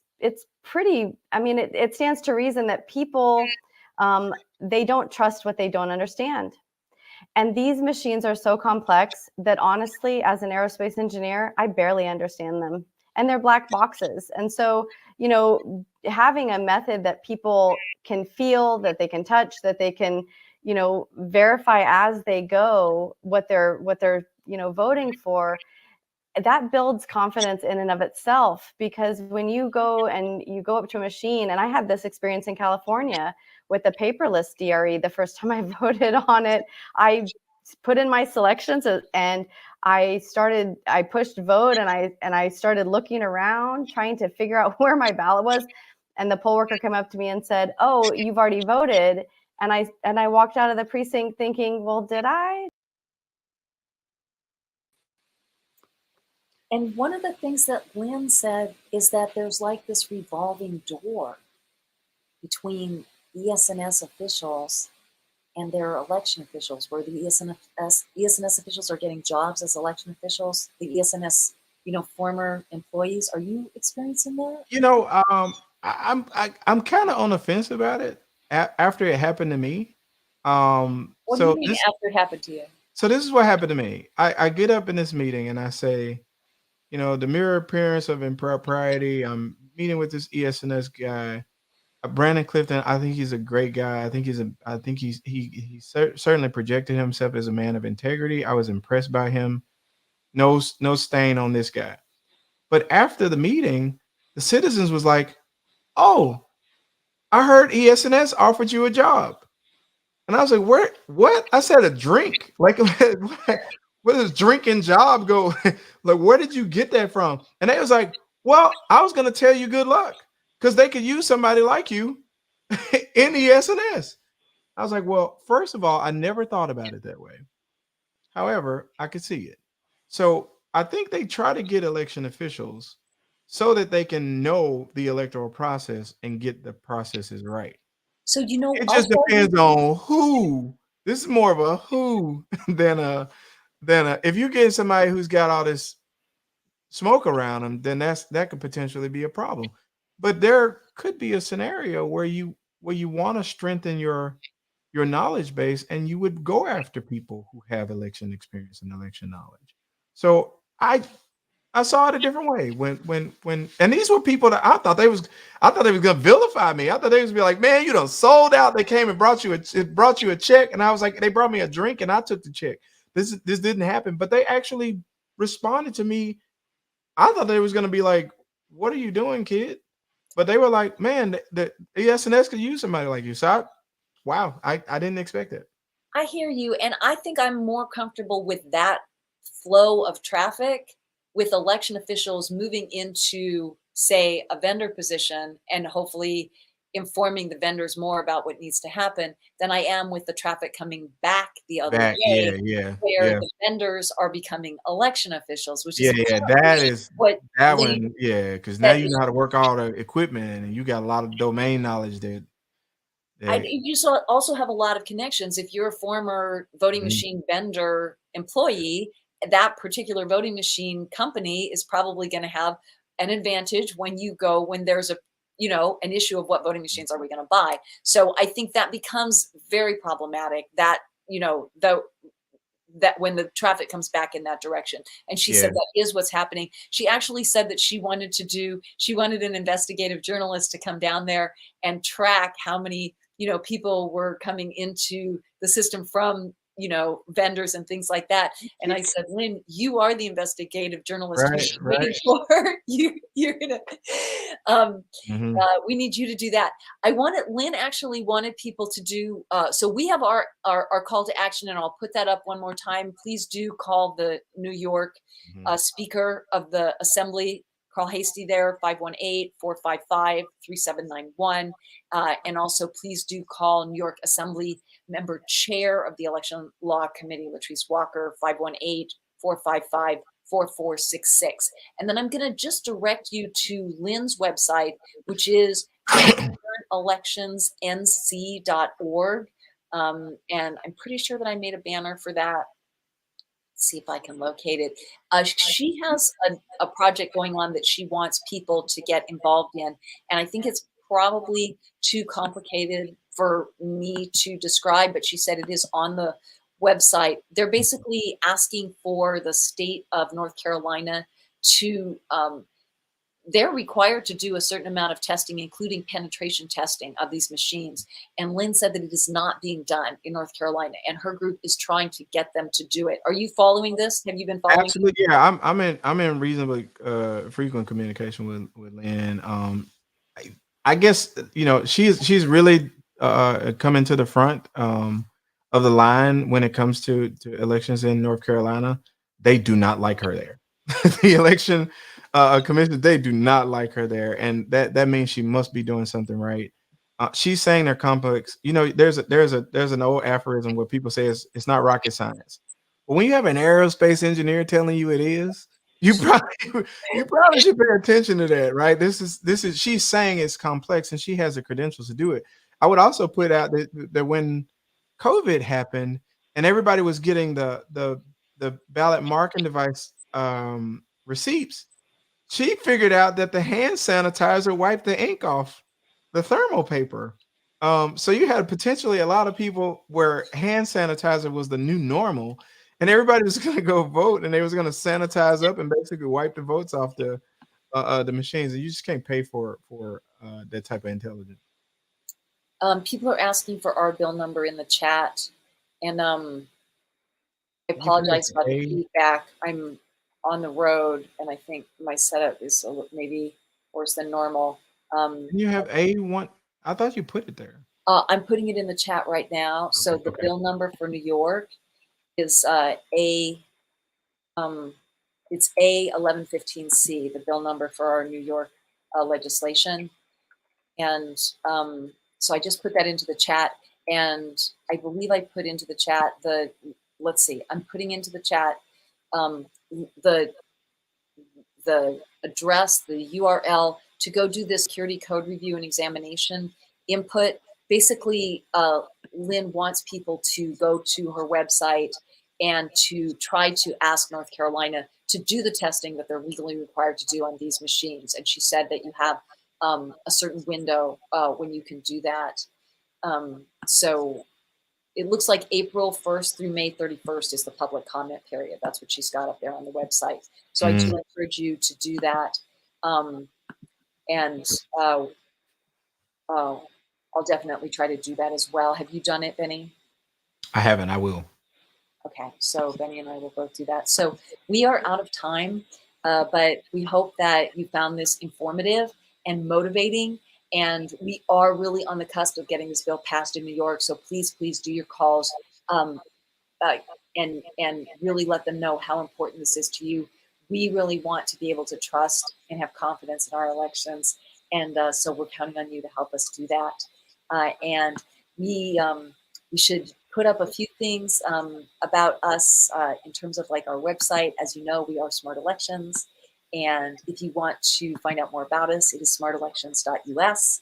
pretty, I mean, it stands to reason that people, they don't trust what they don't understand. And these machines are so complex that honestly, as an aerospace engineer, I barely understand them. And they're black boxes. And so, having a method that people can feel, that they can touch, that they can, verify as they go what they're voting for, that builds confidence in and of itself. Because when you go up to a machine, and I had this experience in California with the paperless DRE, the first time I voted on it, I put in my selections and I pushed vote, and I started looking around trying to figure out where my ballot was. And the poll worker came up to me and said, "Oh, you've already voted." And I walked out of the precinct thinking, well, did I? And one of the things that Lynn said is that there's like this revolving door between ES&S officials and their election officials, where the ES&S officials are getting jobs as election officials, the ES&S, former employees. Are you experiencing that? I'm kind of on the fence about it after it happened to me. What do you mean after it happened to you? So this is what happened to me. I get up in this meeting and I say, the mere appearance of impropriety. I'm meeting with this ES&S guy, Brandon Clifton. I think he's a great guy. I think he certainly projected himself as a man of integrity. I was impressed by him. No stain on this guy. But after the meeting, the citizens was like, "Oh, I heard ES&S offered you a job." And I was like, "Where? What?" I said, "A drink. Like, where does drinking job go? Like, where did you get that from?" And they was like, "Well, I was going to tell you good luck because they could use somebody like you in ES&S." I was like, "Well, first of all, I never thought about it that way. However, I could see it." So I think they try to get election officials so that they can know the electoral process and get the processes right. So, It just also, depends on who. This is more of a who than a if you get somebody who's got all this smoke around them, then that could potentially be a problem. But there could be a scenario where you want to strengthen your knowledge base, and you would go after people who have election experience and election knowledge. So I saw it a different way when and these were people that I thought they was gonna vilify me. I thought they was gonna be like, "Man, you done sold out." They came and brought you a check, and I was like, they brought me a drink, and I took the check. This didn't happen, but they actually responded to me. I thought they was gonna be like, "What are you doing, kid?" But they were like, "Man, the ES&S could use somebody like you." So I didn't expect it. I hear you, and I think I'm more comfortable with that flow of traffic with election officials moving into, say, a vendor position and hopefully informing the vendors more about what needs to happen than I am with the traffic coming back the other Back, way, yeah, where yeah. the vendors are becoming election officials, which is Yeah, apparently what that Lee one, yeah, because now said. you know how to work all the equipment, and you got a lot of domain knowledge that You also have a lot of connections. If you're a former voting Mhm. machine vendor employee, that particular voting machine company is probably going to have an advantage when there's an issue of what voting machines are we going to buy. So I think that becomes very problematic, that, that when the traffic comes back in that direction. And she Yeah, said that is what's happening. She actually said that she wanted an investigative journalist to come down there and track how many, people were coming into the system from vendors and things like that. And I said, Lynn, you are the investigative journalist we've Right, been right. waiting for. You're gonna, Mhm. we need you to do that. Lynn actually wanted people to do, so we have our call to action, and I'll put that up one more time. Please do call the New York Mhm. Speaker of the Assembly, Carl Hasty there, 518-455-3791. And also please do call New York Assembly member chair of the Election Law Committee, Latrice Walker, 518-455-4466. And then I'm going to just direct you to Lynn's website, which is electionsnc.org. And I'm pretty sure that I made a banner for that. Let's see if I can locate it. She has a project going on that she wants people to get involved in. And I think it's probably too complicated for me to describe, but she said it is on the website. They're basically asking for the state of North Carolina to they're required to do a certain amount of testing, including penetration testing of these machines. And Lynn said that it is not being done in North Carolina, and her group is trying to get them to do it. Are you following this? Have you been following? Absolutely, yeah. I'm in reasonably frequent communication with Lynn. I guess she's really coming to the front of the line when it comes to elections in North Carolina. They do not like her there. The election commission, they do not like her there, and that means she must be doing something right. She's saying they're complex. There's an old aphorism where people say it's not rocket science. But when you have an aerospace engineer telling you it is, you probably you probably should pay attention to that, right? This is she's saying it's complex and she has the credentials to do it. I would also put out that when COVID happened and everybody was getting the ballot marking device receipts, she figured out that the hand sanitizer wiped the ink off the thermal paper. So you had potentially a lot of people where hand sanitizer was the new normal, and everybody was going to go vote, and they was going to sanitize up and basically wipe the votes off the machines. And you just can't pay for that type of intelligence. People are asking for our bill number in the chat, and I Can you put it apologize about the A? feedback. I'm on the road, and I think my setup is maybe worse than normal. Can you have A1? I thought you put it there. I'm putting it in the chat right now. So the Okay. bill number for New York is it's A1115C, the bill number for our New York legislation. And so I just put that into the chat, and I believe I put into the chat let's see, I'm putting into the chat the address, the URL to go do this security code review and examination input. Basically, Lynn wants people to go to her website and to try to ask North Carolina to do the testing that they're legally required to do on these machines. And she said that you have a certain window when you can do that. So it looks like April 1st through May 31st is the public comment period. That's what she's got up there on the website. So I do encourage you to do that. And I'll definitely try to do that as well. Have you done it, Benny? I haven't. I will. Okay, so Benny and I will both do that. So we are out of time, but we hope that you found this informative and motivating. And we are really on the cusp of getting this bill passed in New York. So please do your calls and really let them know how important this is to you. We really want to be able to trust and have confidence in our elections. And so we're counting on you to help us do that. And we should put up a few things about us in terms of like our website. As you know, we are Smart Elections. And if you want to find out more about us, it is smartelections.us.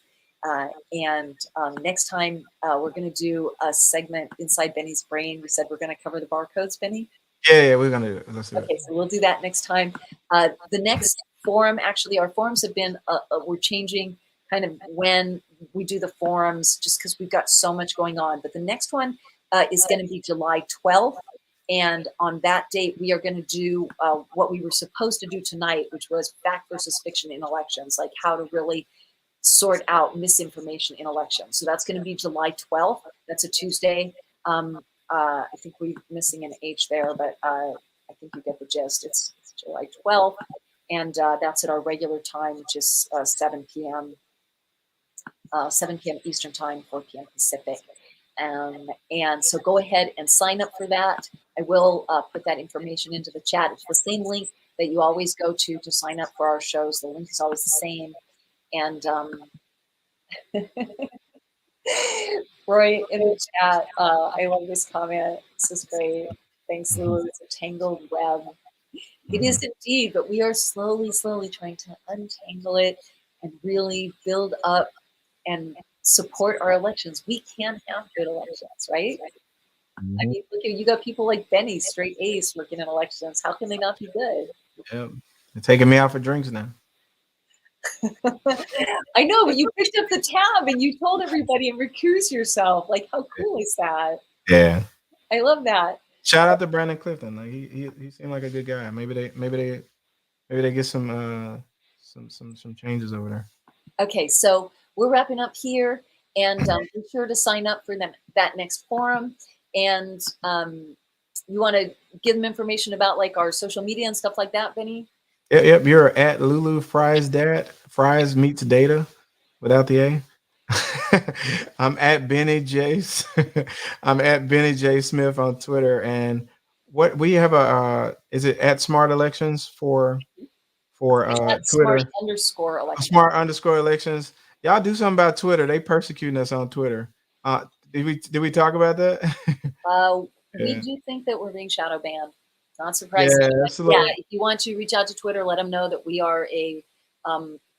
And next time we're going to do a segment inside Benny's brain. We said we're going to cover the barcodes, Benny. Yeah, we're gonna do it. Let's do it. Okay, so we'll do that next time. The next forum, actually, our forums have been, we're changing kind of when we do the forums just because we've got so much going on. But the next one is going to be July 12th. And on that date, we are going to do what we were supposed to do tonight, which was fact versus fiction in elections, like how to really sort out misinformation in elections. So that's going to be July 12th. That's a Tuesday. I think we're missing an H there, but I think you get the gist. It's July 12th, and that's at our regular time, which is 7 p.m. 7 p.m. Eastern time, 4 p.m. Pacific. And so go ahead and sign up for that. I will put that information into the chat. It's the same link that you always go to sign up for our shows. The link is always the same. And Roy in the chat, I love this comment. This is great. Thanks, Lulu. It's a tangled web. It is indeed, but we are slowly trying to untangle it and really build up and support our elections. We can have good elections, right? I mean, look, you got people like Benny, straight A's, working in elections. How can they not be good? Yep. They're taking me out for drinks now. I know, but you picked up the tab and you told everybody and recuse yourself. Like, how cool is that? Yeah. I love that. Shout out to Brandon Clifton. Like he seemed like a good guy. Maybe they get some changes over there. Okay, so we're wrapping up here, and be sure to sign up for that next forum. And you want to give them information about like our social media and stuff like that, Benny? Yep. You're at Lulu Fries Dad. Fries meets data without the A. I'm at Benny J. I'm at Benny J. Smith on Twitter. And what we have is it at Smart Elections for At Twitter? _elections. Smart _ elections. Y'all do something about Twitter. They persecuting us on Twitter. Did we talk about that? We do think that we're being shadow banned. Not surprising. Yeah, absolutely. If you want to reach out to Twitter, let them know that we are a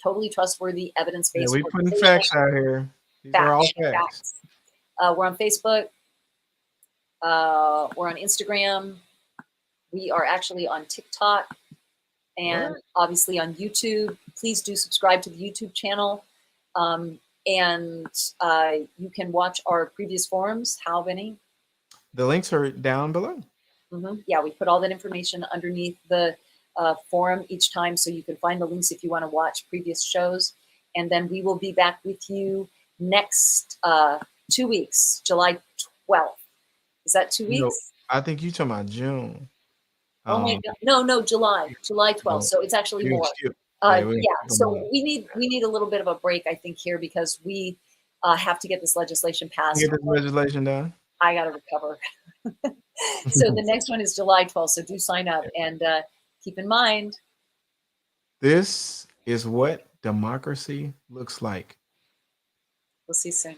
totally trustworthy, evidence-based. We putting facts out here. These are all facts. We're on Facebook. We're on Instagram. We are actually on TikTok, and obviously on YouTube. Please do subscribe to the YouTube channel. And you can watch our previous forums. How, Benny? The links are down below. Yeah, we put all that information underneath the forum each time, so you can find the links if you want to watch previous shows. And then we will be back with you next 2 weeks, July 12th. Is that 2 weeks? No, I think you're talking about June. Oh my God. No, July 12th. So it's actually more. So we need a little bit of a break, I think, here, because we have to get this legislation passed. Get this legislation done. I got to recover. So the next one is July 12th. So do sign up, and keep in mind, this is what democracy looks like. We'll see you soon.